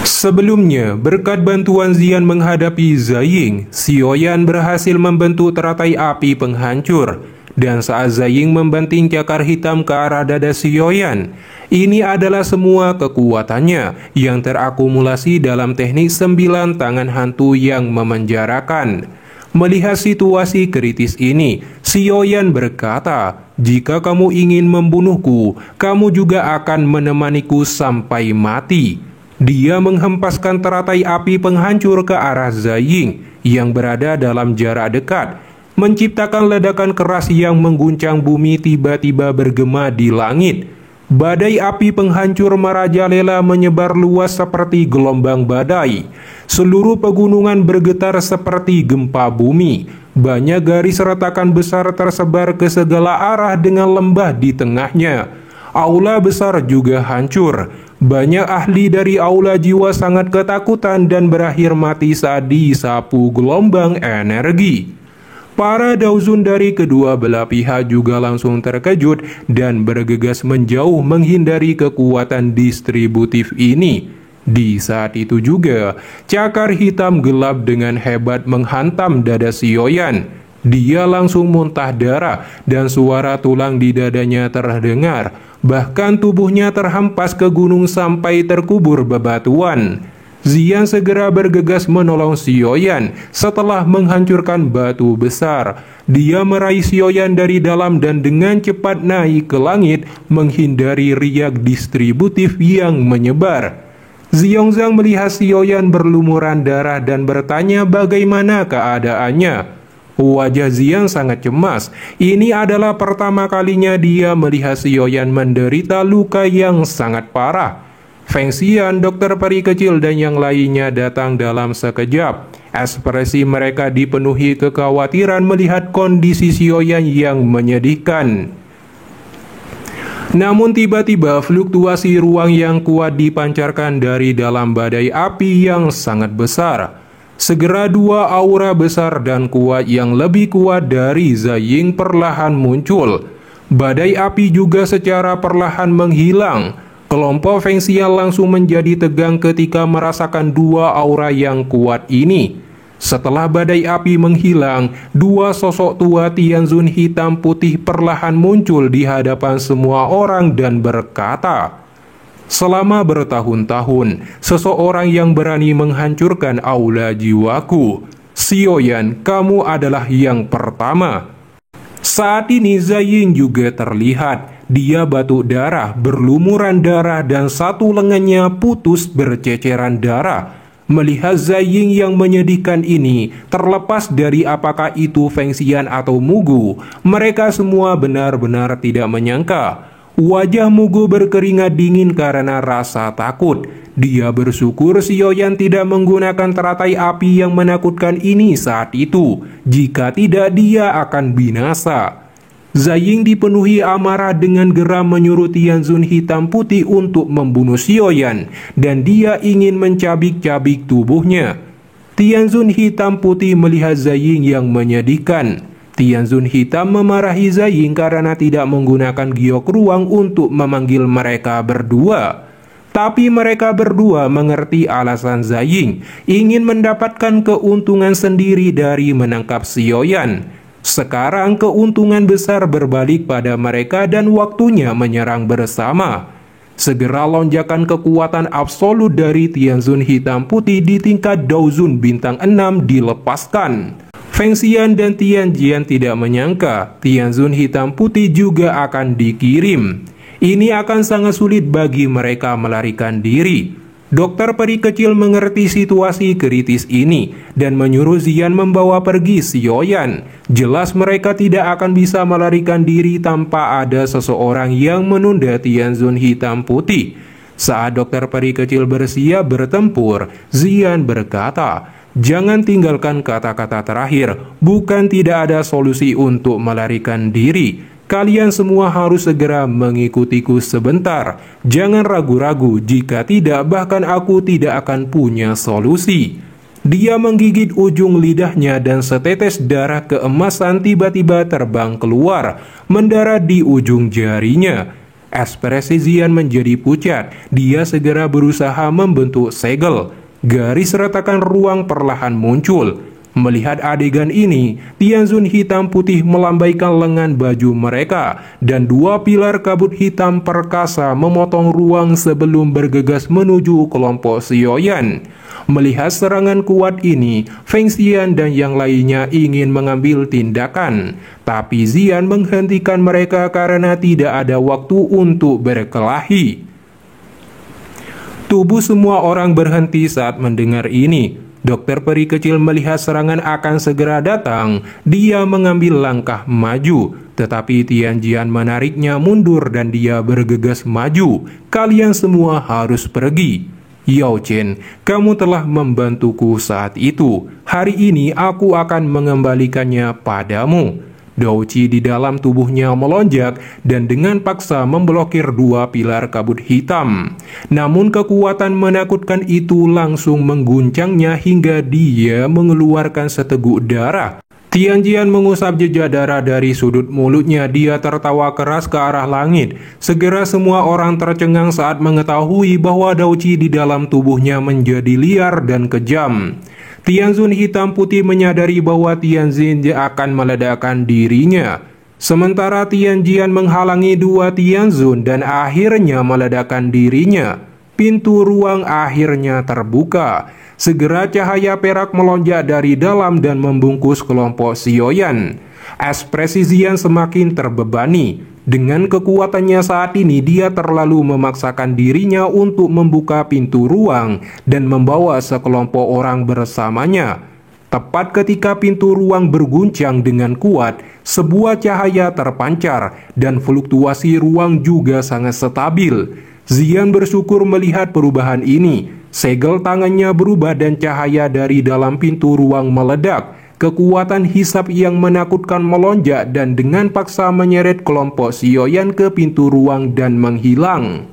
Sebelumnya, berkat bantuan Zian menghadapi Zaying, Xiaoyan berhasil membentuk teratai api penghancur. Dan saat Zaying membanting cakar hitam ke arah dada Xiaoyan, ini adalah semua kekuatannya yang terakumulasi dalam teknik 9 tangan hantu yang memenjarakan. Melihat situasi kritis ini, Xiaoyan berkata, "Jika kamu ingin membunuhku, kamu juga akan menemaniku sampai mati." Dia menghempaskan teratai api penghancur ke arah Zaying yang berada dalam jarak dekat, menciptakan ledakan keras yang mengguncang bumi tiba-tiba bergema di langit. Badai api penghancur merajalela menyebar luas seperti gelombang badai. Seluruh pegunungan bergetar seperti gempa bumi. Banyak garis retakan besar tersebar ke segala arah dengan lembah di tengahnya. Aula besar juga hancur. Banyak ahli dari aula jiwa sangat ketakutan dan berakhir mati saat disapu gelombang energi. Para dauzun dari kedua belah pihak juga langsung terkejut dan bergegas menjauh menghindari kekuatan distributif ini. Di saat itu juga, cakar hitam gelap dengan hebat menghantam dada Xiaoyan. Dia langsung muntah darah dan suara tulang di dadanya terdengar. Bahkan tubuhnya terhempas ke gunung sampai terkubur bebatuan. Zian segera bergegas menolong Xiaoyan setelah menghancurkan batu besar. Dia meraih Xiaoyan dari dalam dan dengan cepat naik ke langit menghindari riak distributif yang menyebar. Ziyongzhang melihat Xiaoyan berlumuran darah dan bertanya bagaimana keadaannya. Wajah Zian sangat cemas. Ini adalah pertama kalinya dia melihat Xiaoyan menderita luka yang sangat parah. Feng Xian, dokter peri kecil dan yang lainnya datang dalam sekejap. Ekspresi mereka dipenuhi kekhawatiran melihat kondisi Xiaoyan yang menyedihkan. Namun tiba-tiba fluktuasi ruang yang kuat dipancarkan dari dalam badai api yang sangat besar. Segera dua aura besar dan kuat yang lebih kuat dari Zaying perlahan muncul. Badai api juga secara perlahan menghilang. Kelompok Feng Xian langsung menjadi tegang ketika merasakan dua aura yang kuat ini. Setelah badai api menghilang, dua sosok tua Tianzun hitam putih perlahan muncul di hadapan semua orang dan berkata, "Selama bertahun-tahun, seseorang yang berani menghancurkan aula jiwaku. Xiaoyan, kamu adalah yang pertama." Saat ini Zaying juga terlihat. Dia batuk darah, berlumuran darah dan satu lengannya putus berceceran darah. Melihat Zaying yang menyedihkan ini, terlepas dari apakah itu Feng Xian atau Mugu, mereka semua benar-benar tidak menyangka. Wajah Mugu berkeringat dingin karena rasa takut. Dia bersyukur Xiaoyan tidak menggunakan teratai api yang menakutkan ini saat itu. Jika tidak, dia akan binasa. Zaying dipenuhi amarah dengan geram menyuruh Tianzun hitam putih untuk membunuh Xiaoyan, dan dia ingin mencabik-cabik tubuhnya. Tianzun hitam putih melihat Zaying yang menyedihkan. Tianzun hitam memarahi Zaying karena tidak menggunakan giok ruang untuk memanggil mereka berdua. Tapi mereka berdua mengerti alasan Zaying, ingin mendapatkan keuntungan sendiri dari menangkap Xiaoyan. Sekarang keuntungan besar berbalik pada mereka dan waktunya menyerang bersama. Segera lonjakan kekuatan absolut dari Tianzun hitam putih di tingkat Daozun bintang 6 dilepaskan. Feng Xian dan Tian Jian tidak menyangka Tianzun hitam putih juga akan dikirim. Ini akan sangat sulit bagi mereka melarikan diri. Dokter peri kecil mengerti situasi kritis ini dan menyuruh Zian membawa pergi Xiaoyan. Jelas mereka tidak akan bisa melarikan diri tanpa ada seseorang yang menunda Tianzun hitam putih. Saat dokter peri kecil bersiap bertempur, Zian berkata, "Jangan tinggalkan kata-kata terakhir, bukan tidak ada solusi untuk melarikan diri. Kalian semua harus segera mengikutiku sebentar. Jangan ragu-ragu, jika tidak bahkan aku tidak akan punya solusi." Dia menggigit ujung lidahnya dan setetes darah keemasan tiba-tiba terbang keluar, mendarat di ujung jarinya. Ekspresi Zian menjadi pucat. Dia segera berusaha membentuk segel. Garis retakan ruang perlahan muncul. Melihat adegan ini, Tianzun hitam putih melambaikan lengan baju mereka dan dua pilar kabut hitam perkasa memotong ruang sebelum bergegas menuju kelompok Xiaoyan. Melihat serangan kuat ini, Feng Xian dan yang lainnya ingin mengambil tindakan, tapi Zian menghentikan mereka karena tidak ada waktu untuk berkelahi. Tubuh semua orang berhenti saat mendengar ini. Dokter peri kecil melihat serangan akan segera datang. Dia mengambil langkah maju, tetapi Tianjian menariknya mundur dan dia bergegas maju. Kalian semua harus pergi. Yao Chen, kamu telah membantuku saat itu. Hari ini aku akan mengembalikannya padamu. Douqi di dalam tubuhnya melonjak dan dengan paksa memblokir dua pilar kabut hitam. Namun kekuatan menakutkan itu langsung mengguncangnya hingga dia mengeluarkan seteguk darah. Tianjian mengusap jejak darah dari sudut mulutnya. Dia tertawa keras ke arah langit. Segera semua orang tercengang saat mengetahui bahwa Douqi di dalam tubuhnya menjadi liar dan kejam. Tianzun hitam putih menyadari bahwa Tianjin akan meledakkan dirinya. Sementara Tianjian menghalangi dua Tianzun dan akhirnya meledakkan dirinya. Pintu ruang akhirnya terbuka. Segera cahaya perak melonjak dari dalam dan membungkus kelompok Xiaoyan. Ekspresi Zian semakin terbebani. Dengan kekuatannya saat ini, dia terlalu memaksakan dirinya untuk membuka pintu ruang dan membawa sekelompok orang bersamanya. Tepat ketika pintu ruang berguncang dengan kuat, sebuah cahaya terpancar dan fluktuasi ruang juga sangat stabil. Zian bersyukur melihat perubahan ini. Segel tangannya berubah dan cahaya dari dalam pintu ruang meledak. Kekuatan hisap yang menakutkan melonjak dan dengan paksa menyeret kelompok Xiaoyan ke pintu ruang dan menghilang.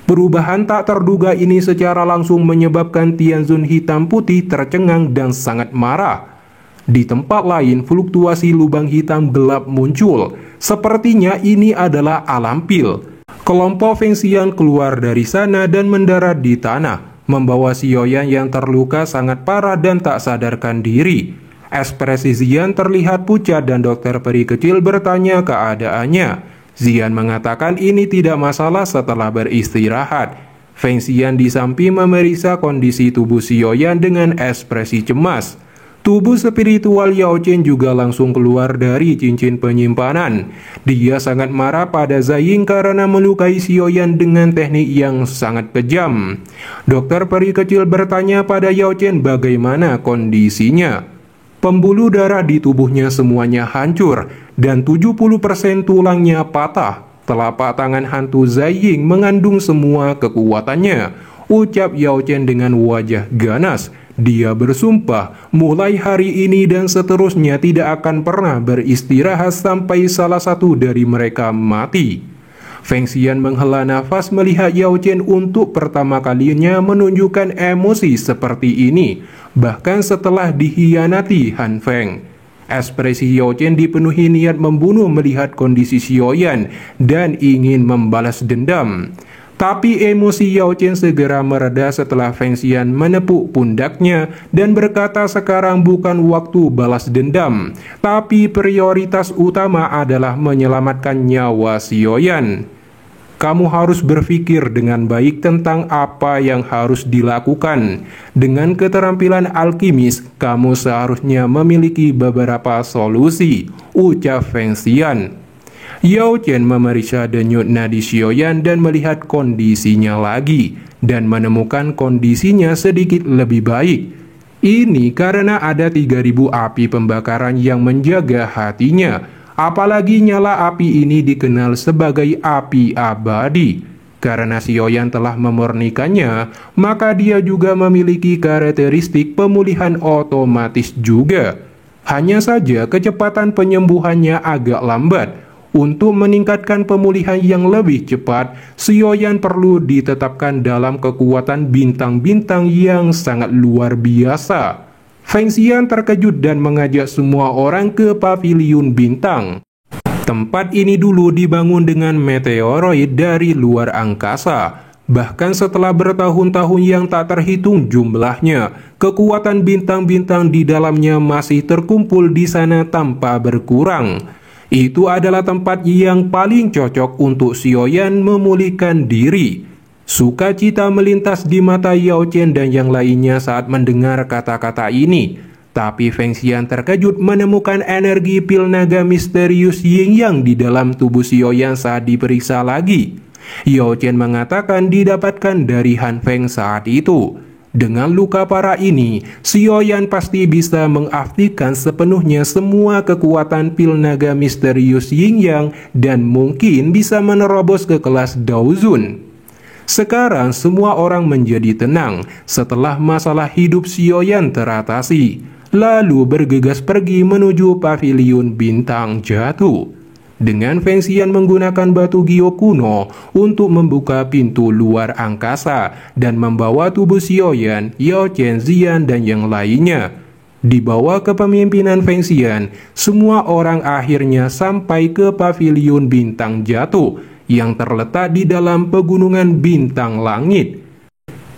Perubahan tak terduga ini secara langsung menyebabkan Tianzun hitam putih tercengang dan sangat marah. Di tempat lain, fluktuasi lubang hitam gelap muncul. Sepertinya ini adalah alam pil. Kelompok Feng Xian keluar dari sana dan mendarat di tanah, membawa Xiaoyan yang terluka sangat parah dan tak sadarkan diri. Ekspresi Zian terlihat pucat dan dokter peri kecil bertanya keadaannya. Zian mengatakan ini tidak masalah setelah beristirahat. Feng Xian di samping memeriksa kondisi tubuh Xiaoyan dengan ekspresi cemas. Tubuh spiritual Yao Chen juga langsung keluar dari cincin penyimpanan. Dia sangat marah pada Zaying karena melukai Xiaoyan dengan teknik yang sangat kejam. Dokter peri kecil bertanya pada Yao Chen bagaimana kondisinya. Pembuluh darah di tubuhnya semuanya hancur dan 70% tulangnya patah. Telapak tangan hantu Zaying mengandung semua kekuatannya, ucap Yao Chen dengan wajah ganas. Dia bersumpah mulai hari ini dan seterusnya tidak akan pernah beristirahat sampai salah satu dari mereka mati. Feng Xian menghela nafas melihat Yao Chen untuk pertama kalinya menunjukkan emosi seperti ini, bahkan setelah dikhianati Han Feng. Ekspresi Yao Chen dipenuhi niat membunuh melihat kondisi Xiaoyan dan ingin membalas dendam. Tapi emosi Yao Chen segera mereda setelah Feng Xian menepuk pundaknya dan berkata sekarang bukan waktu balas dendam, tapi prioritas utama adalah menyelamatkan nyawa Xiaoyan. Kamu harus berpikir dengan baik tentang apa yang harus dilakukan. Dengan keterampilan alkimis, kamu seharusnya memiliki beberapa solusi, ucap Feng Xian. Yao Chen memeriksa denyut nadi Xiaoyan dan melihat kondisinya lagi, dan menemukan kondisinya sedikit lebih baik. Ini karena ada 3.000 api pembakaran yang menjaga hatinya. Apalagi nyala api ini dikenal sebagai api abadi. Karena Xiaoyan telah memurnikannya, maka dia juga memiliki karakteristik pemulihan otomatis juga. Hanya saja kecepatan penyembuhannya agak lambat. Untuk meningkatkan pemulihan yang lebih cepat, Xiaoyan perlu ditetapkan dalam kekuatan bintang-bintang yang sangat luar biasa. Feng Xian terkejut dan mengajak semua orang ke paviliun bintang. Tempat ini dulu dibangun dengan meteoroid dari luar angkasa. Bahkan setelah bertahun-tahun yang tak terhitung jumlahnya, kekuatan bintang-bintang di dalamnya masih terkumpul di sana tanpa berkurang. Itu adalah tempat yang paling cocok untuk Xiaoyan memulihkan diri. Sukacita melintas di mata Yao Chen dan yang lainnya saat mendengar kata-kata ini. Tapi Feng Xian terkejut menemukan energi pil naga misterius Yin Yang di dalam tubuh Xiaoyan saat diperiksa lagi. Yao Chen mengatakan didapatkan dari Han Feng saat itu. Dengan luka parah ini, Xiaoyan pasti bisa mengaktifkan sepenuhnya semua kekuatan pil naga misterius Yin Yang dan mungkin bisa menerobos ke kelas Daozun. Sekarang semua orang menjadi tenang setelah masalah hidup Xiaoyan teratasi, lalu bergegas pergi menuju paviliun bintang jatuh. Dengan Feng Xian menggunakan batu gio kuno untuk membuka pintu luar angkasa dan membawa tubuh Xiaoyan, Yao Chen, Xian, dan yang lainnya. Di bawah kepemimpinan Feng Xian, semua orang akhirnya sampai ke paviliun bintang jatuh yang terletak di dalam pegunungan bintang langit.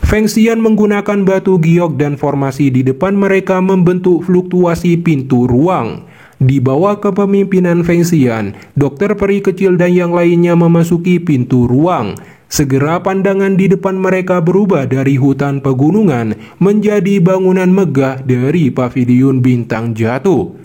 Feng Xian menggunakan batu giok dan formasi di depan mereka membentuk fluktuasi pintu ruang. Di bawah kepemimpinan Feng Xian, dokter peri kecil dan yang lainnya memasuki pintu ruang. Segera pandangan di depan mereka berubah dari hutan pegunungan menjadi bangunan megah dari paviliun bintang jatuh.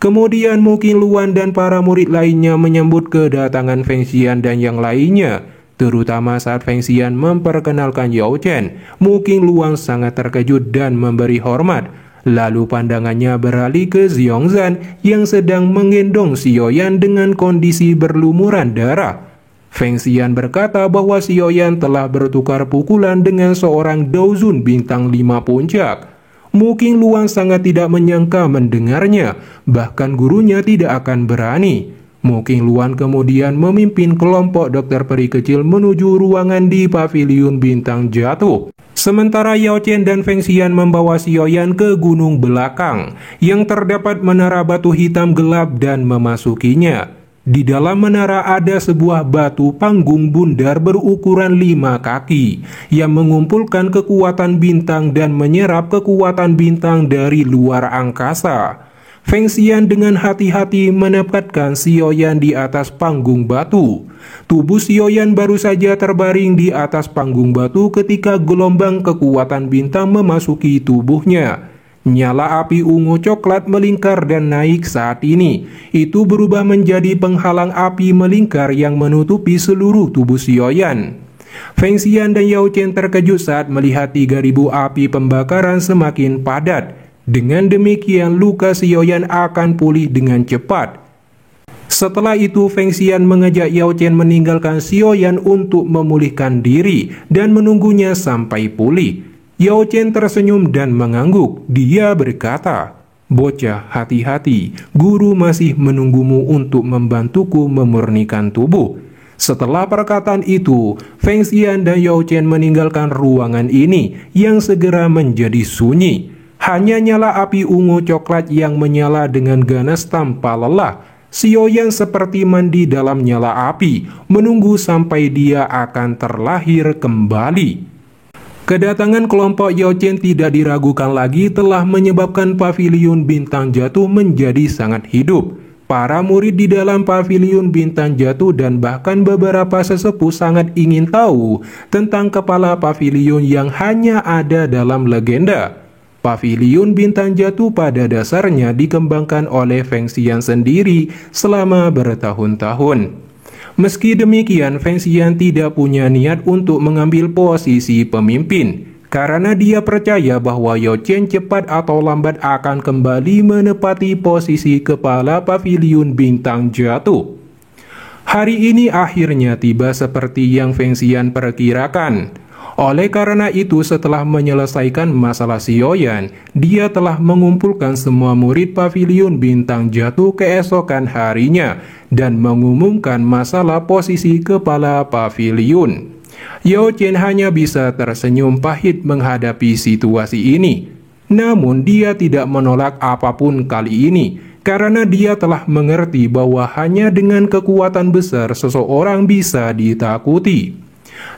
Kemudian Mu Qingluan dan para murid lainnya menyambut kedatangan Feng Xian dan yang lainnya. Terutama saat Feng Xian memperkenalkan Yao Chen, Mu Qingluan sangat terkejut dan memberi hormat. Lalu pandangannya beralih ke Xiongzhan yang sedang menggendong Xiaoyan dengan kondisi berlumuran darah. Feng Xian berkata bahwa Xiaoyan telah bertukar pukulan dengan seorang Daozun bintang 5 puncak. Mu Qingluan sangat tidak menyangka mendengarnya, bahkan gurunya tidak akan berani. Mu Qingluan kemudian memimpin kelompok dokter peri kecil menuju ruangan di paviliun bintang jatuh. Sementara Yao Chen dan Feng Xian membawa Xiaoyan ke gunung belakang yang terdapat menara batu hitam gelap dan memasukinya. Di dalam menara ada sebuah batu panggung bundar berukuran 5 kaki yang mengumpulkan kekuatan bintang dan menyerap kekuatan bintang dari luar angkasa. Feng Xian dengan hati-hati menempatkan Xiaoyan di atas panggung batu. Tubuh Xiaoyan baru saja terbaring di atas panggung batu ketika gelombang kekuatan bintang memasuki tubuhnya. Nyala api ungu coklat melingkar dan naik saat ini. Itu berubah menjadi penghalang api melingkar yang menutupi seluruh tubuh Xiaoyan. Feng Xian dan Yao Chen terkejut saat melihat 3.000 api pembakaran semakin padat. Dengan demikian luka Xiaoyan akan pulih dengan cepat. Setelah itu Feng Xian mengajak Yao Chen meninggalkan Xiaoyan untuk memulihkan diri dan menunggunya sampai pulih. Yao Chen tersenyum dan mengangguk. Dia berkata, "Bocah, hati-hati, guru masih menunggumu untuk membantuku memurnikan tubuh." Setelah perkataan itu, Feng Xian dan Yao Chen meninggalkan ruangan ini yang segera menjadi sunyi. Hanya nyala api ungu coklat yang menyala dengan ganas tanpa lelah. Xiaoyan seperti mandi dalam nyala api, menunggu sampai dia akan terlahir kembali. Kedatangan kelompok Yao Chen tidak diragukan lagi telah menyebabkan paviliun bintang jatuh menjadi sangat hidup. Para murid di dalam paviliun bintang jatuh dan bahkan beberapa sesepuh sangat ingin tahu tentang kepala paviliun yang hanya ada dalam legenda. Paviliun bintang jatuh pada dasarnya dikembangkan oleh Feng Xian sendiri selama bertahun-tahun. Meski demikian, Feng Xian tidak punya niat untuk mengambil posisi pemimpin, karena dia percaya bahwa Yao Chen cepat atau lambat akan kembali menepati posisi kepala paviliun bintang jatuh. Hari ini akhirnya tiba seperti yang Feng Xian perkirakan. Oleh karena itu, setelah menyelesaikan masalah Xiaoyan, dia telah mengumpulkan semua murid paviliun bintang jatuh keesokan harinya dan mengumumkan masalah posisi kepala paviliun. Yao Chen hanya bisa tersenyum pahit menghadapi situasi ini. Namun dia tidak menolak apapun kali ini, karena dia telah mengerti bahwa hanya dengan kekuatan besar seseorang bisa ditakuti.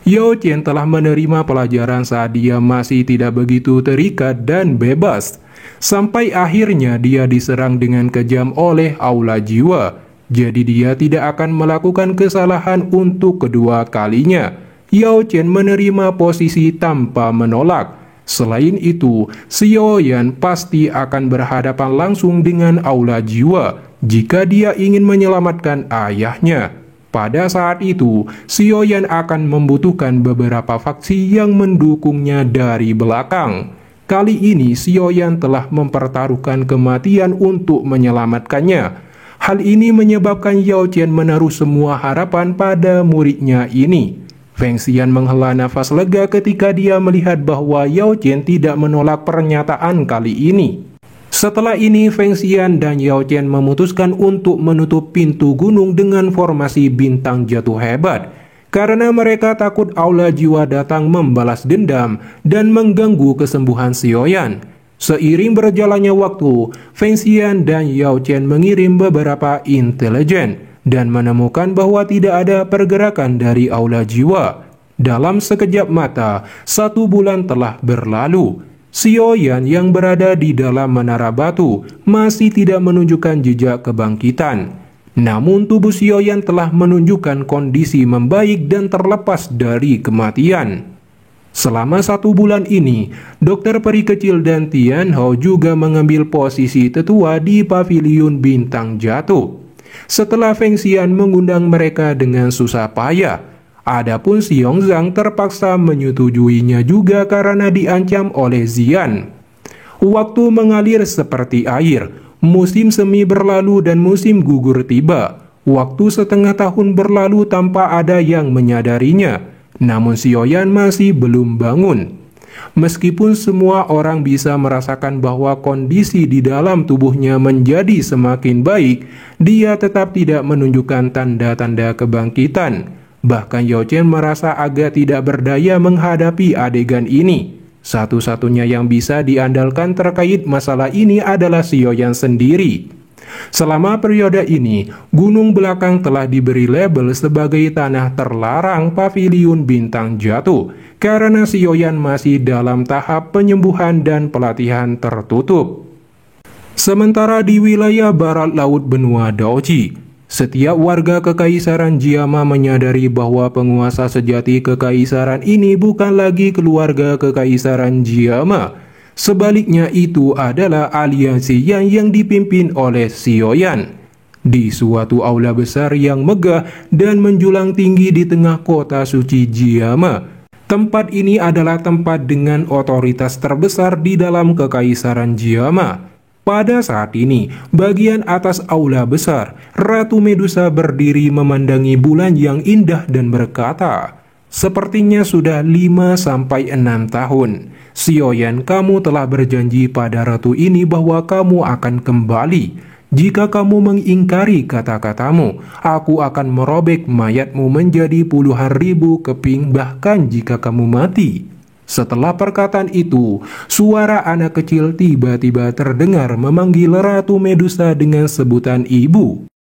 Yao Chen telah menerima pelajaran saat dia masih tidak begitu terikat dan bebas, sampai akhirnya dia diserang dengan kejam oleh aula jiwa. Jadi dia tidak akan melakukan kesalahan untuk kedua kalinya. Yao Chen menerima posisi tanpa menolak. Selain itu, Xiao Yan pasti akan berhadapan langsung dengan aula jiwa jika dia ingin menyelamatkan ayahnya. Pada saat itu, Xiao Yan akan membutuhkan beberapa faksi yang mendukungnya dari belakang. Kali ini Xiao Yan telah mempertaruhkan kematian untuk menyelamatkannya. Hal ini menyebabkan Yao Chen menaruh semua harapan pada muridnya ini. Feng Xian menghela nafas lega ketika dia melihat bahwa Yao Chen tidak menolak pernyataan kali ini. Setelah ini, Feng Xian dan Yao Chen memutuskan untuk menutup pintu gunung dengan formasi bintang jatuh hebat, karena mereka takut aula jiwa datang membalas dendam dan mengganggu kesembuhan Xiao Yan. Seiring berjalannya waktu, Feng Xian dan Yao Chen mengirim beberapa intelijen dan menemukan bahwa tidak ada pergerakan dari aula jiwa. Dalam sekejap mata, 1 bulan telah berlalu. Xiao Yan yang berada di dalam menara batu masih tidak menunjukkan jejak kebangkitan. Namun tubuh Xiao Yan telah menunjukkan kondisi membaik dan terlepas dari kematian. Selama 1 bulan ini, dokter peri kecil dan Tian Hao juga mengambil posisi tetua di paviliun bintang jatuh. Setelah Feng Xian mengundang mereka dengan susah payah, adapun Xiong Zhang terpaksa menyetujuinya juga karena diancam oleh Xian. Waktu mengalir seperti air, musim semi berlalu dan musim gugur tiba. Waktu setengah tahun berlalu tanpa ada yang menyadarinya, namun Xiao Yan masih belum bangun. Meskipun semua orang bisa merasakan bahwa kondisi di dalam tubuhnya menjadi semakin baik, dia tetap tidak menunjukkan tanda-tanda kebangkitan. Bahkan Yao Chen merasa agak tidak berdaya menghadapi adegan ini. Satu-satunya yang bisa diandalkan terkait masalah ini adalah Xiao Yan sendiri. Selama periode ini, gunung belakang telah diberi label sebagai tanah terlarang paviliun bintang jatuh, karena Xiao Yan masih dalam tahap penyembuhan dan pelatihan tertutup. Sementara di wilayah barat laut benua Daoji, setiap warga Kekaisaran Jiama menyadari bahwa penguasa sejati Kekaisaran ini bukan lagi keluarga Kekaisaran Jiama. Sebaliknya itu adalah aliansi yang dipimpin oleh Xiao Yan. Di suatu aula besar yang megah dan menjulang tinggi di tengah kota suci Jiama, tempat ini adalah tempat dengan otoritas terbesar di dalam Kekaisaran Jiama. Pada saat ini, bagian atas aula besar, Ratu Medusa berdiri memandangi bulan yang indah dan berkata, "Sepertinya sudah 5-6 tahun. Xiao Yan, kamu telah berjanji pada ratu ini bahwa kamu akan kembali. Jika kamu mengingkari kata-katamu, aku akan merobek mayatmu menjadi puluhan ribu keping bahkan jika kamu mati." Setelah perkataan itu, suara anak kecil tiba-tiba terdengar memanggil Ratu Medusa dengan sebutan ibu.